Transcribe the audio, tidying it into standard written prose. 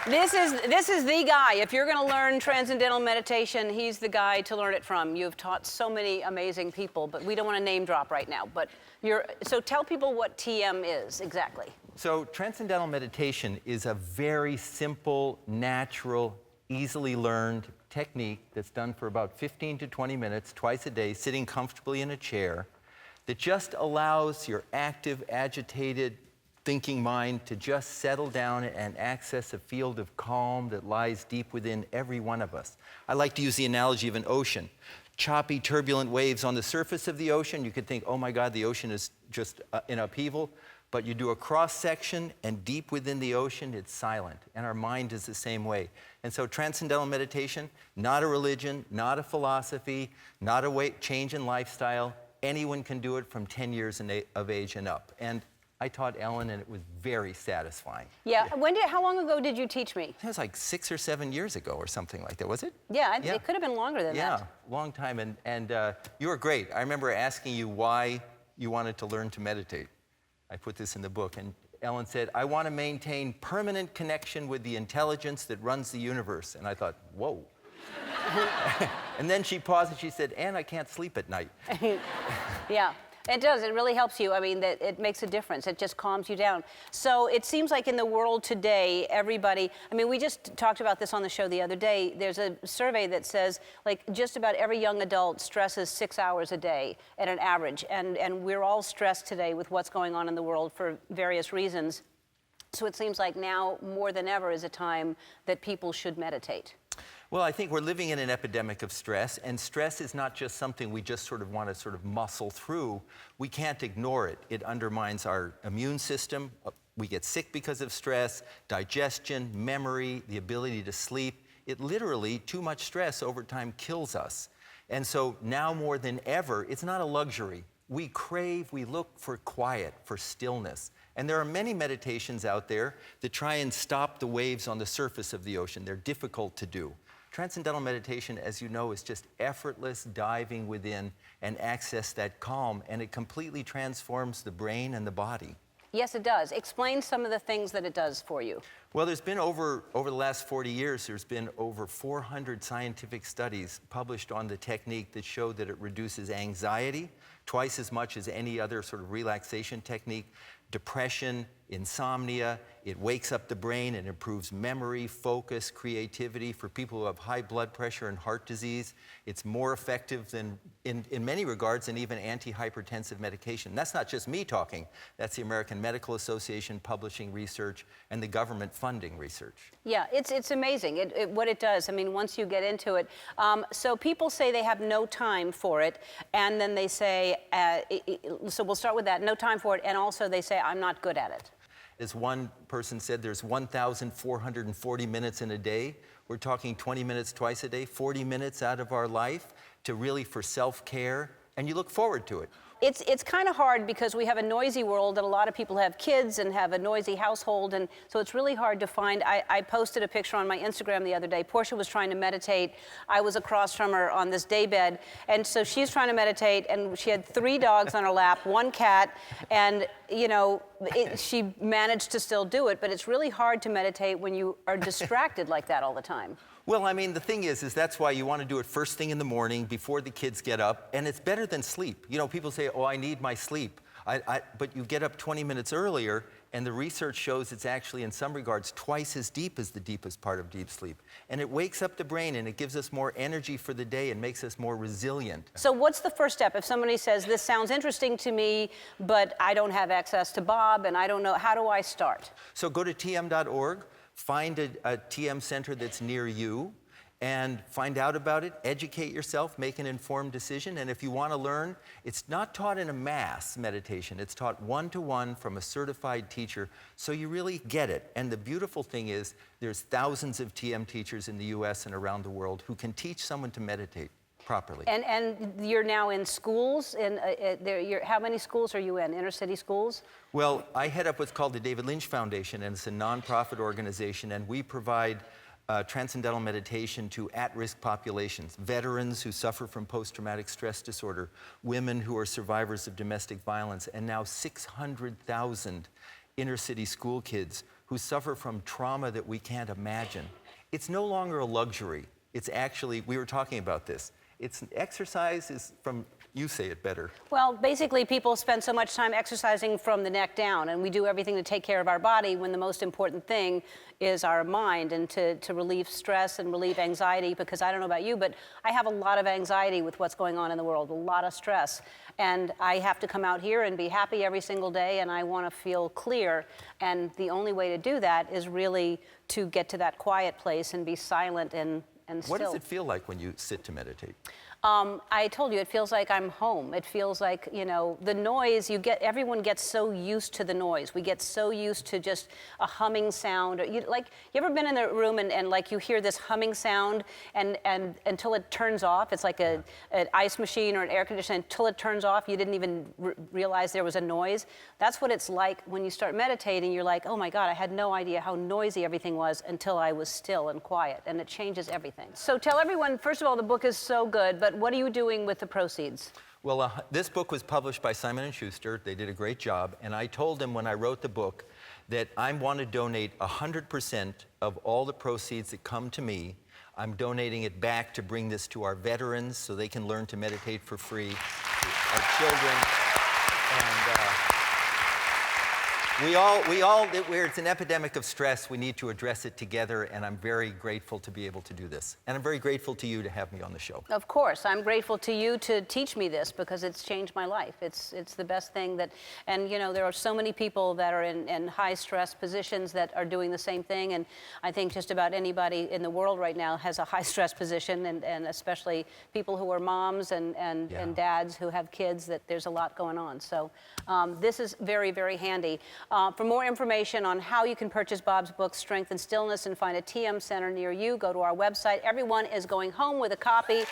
This is the guy. If you're going to learn Transcendental Meditation, he's the guy to learn it from. You've taught so many amazing people, but we don't want to name drop right now. But so tell people what TM is exactly. So Transcendental Meditation is a very simple, natural, easily learned technique that's done for about 15 to 20 minutes twice a day, sitting comfortably in a chair, that just allows your active, agitated, thinking mind to just settle down and access a field of calm that lies deep within every one of us. I like to use the analogy of an ocean. Choppy, turbulent waves on the surface of the ocean, you could think, oh my God, the ocean is just in upheaval. But you do a cross-section, and deep within the ocean, it's silent. And our mind is the same way. And so Transcendental Meditation, not a religion, not a philosophy, not a change in lifestyle. Anyone can do it from 10 years of age and up. And I taught Ellen, and it was very satisfying. Yeah. How long ago did you teach me? It was like 6 or 7 years ago or something like that, was it? Yeah, it could have been longer than that. Yeah, long time. And you were great. I remember asking you why you wanted to learn to meditate. I put this in the book, and Ellen said, I want to maintain permanent connection with the intelligence that runs the universe. And I thought, whoa. And then she paused and she said, and I can't sleep at night. Yeah. It does. It really helps you. I mean, it makes a difference. It just calms you down. So it seems like in the world today, everybody, I mean, we just talked about this on the show the other day. There's a survey that says, like, just about every young adult stresses 6 hours a day at an average. And we're all stressed today with what's going on in the world for various reasons. So it seems like now, more than ever, is a time that people should meditate. Well, I think we're living in an epidemic of stress, and stress is not just something we just sort of want to sort of muscle through. We can't ignore it. It undermines our immune system. We get sick because of stress, digestion, memory, the ability to sleep. It literally, too much stress over time kills us. And so now more than ever, it's not a luxury. We crave, we look for quiet, for stillness. And there are many meditations out there that try and stop the waves on the surface of the ocean. They're difficult to do. Transcendental meditation, as you know, is just effortless diving within and access that calm, and it completely transforms the brain and the body. Yes, it does. Explain some of the things that it does for you. Well, there's been over the last 40 years, there's been over 400 scientific studies published on the technique that show that it reduces anxiety twice as much as any other sort of relaxation technique, depression, insomnia. It wakes up the brain and improves memory, focus, creativity. For people who have high blood pressure and heart disease, it's more effective than, in many regards, than even antihypertensive medication. And that's not just me talking. That's the American Medical Association publishing research and the government funding research. Yeah, it's amazing what it does. I mean, once you get into it. So people say they have no time for it, and then they say, so we'll start with that, no time for it, and also they say, I'm not good at it. As one person said, there's 1,440 minutes in a day. We're talking 20 minutes twice a day, 40 minutes out of our life to really for self-care, and you look forward to it. It's kind of hard because we have a noisy world, and a lot of people have kids and have a noisy household, and so it's really hard to find. I posted a picture on my Instagram the other day. Portia was trying to meditate. I was across from her on this daybed, and so she's trying to meditate, and she had 3 dogs on her lap, 1 cat, and you know, she managed to still do it, but it's really hard to meditate when you are distracted like that all the time. Well, I mean, the thing is that's why you want to do it first thing in the morning before the kids get up, and it's better than sleep. You know, people say, oh, I need my sleep. But you get up 20 minutes earlier, and the research shows it's actually, in some regards, twice as deep as the deepest part of deep sleep. And it wakes up the brain, and it gives us more energy for the day and makes us more resilient. So what's the first step? If somebody says, this sounds interesting to me, but I don't have access to Bob, and I don't know, how do I start? So go to tm.org. Find a TM center that's near you and find out about it, educate yourself, make an informed decision. And if you want to learn, it's not taught in a mass meditation. It's taught one-to-one from a certified teacher, so you really get it. And the beautiful thing is there's thousands of TM teachers in the US and around the world who can teach someone to meditate properly. And you're now in schools? How many schools are you in? Inner city schools? Well, I head up what's called the David Lynch Foundation, and it's a nonprofit organization, and we provide transcendental meditation to at-risk populations, veterans who suffer from post-traumatic stress disorder, women who are survivors of domestic violence, and now 600,000 inner city school kids who suffer from trauma that we can't imagine. It's no longer a luxury. It's actually, we were talking about this. Exercise is from, you say it better. Well, basically, people spend so much time exercising from the neck down, and we do everything to take care of our body when the most important thing is our mind, and to relieve stress and relieve anxiety, because I don't know about you, but I have a lot of anxiety with what's going on in the world, a lot of stress. And I have to come out here and be happy every single day, and I want to feel clear. And the only way to do that is really to get to that quiet place and be silent and still. What does it feel like when you sit to meditate? I told you, it feels like I'm home. It feels like, you know, the noise, everyone gets so used to the noise. We get so used to just a humming sound. Or you ever been in a room and like you hear this humming sound and until it turns off? It's like an ice machine or an air conditioner. Until it turns off, you didn't even realize there was a noise. That's what it's like when you start meditating. You're like, oh my God, I had no idea how noisy everything was until I was still and quiet, and it changes everything. So tell everyone, first of all, the book is so good, but what are you doing with the proceeds? Well, this book was published by Simon & Schuster. They did a great job. And I told them when I wrote the book that I want to donate 100% of all the proceeds that come to me. I'm donating it back to bring this to our veterans so they can learn to meditate for free, to our children. And where it's an epidemic of stress, we need to address it together, and I'm very grateful to be able to do this. And I'm very grateful to you to have me on the show. Of course, I'm grateful to you to teach me this, because it's changed my life. It's the best thing that, and you know, there are so many people that are in high stress positions that are doing the same thing, and I think just about anybody in the world right now has a high stress position, and especially people who are moms and dads who have kids, that there's a lot going on. So this is very, very handy. For more information on how you can purchase Bob's book, Strength and Stillness, and find a TM center near you, go to our website. Everyone is going home with a copy.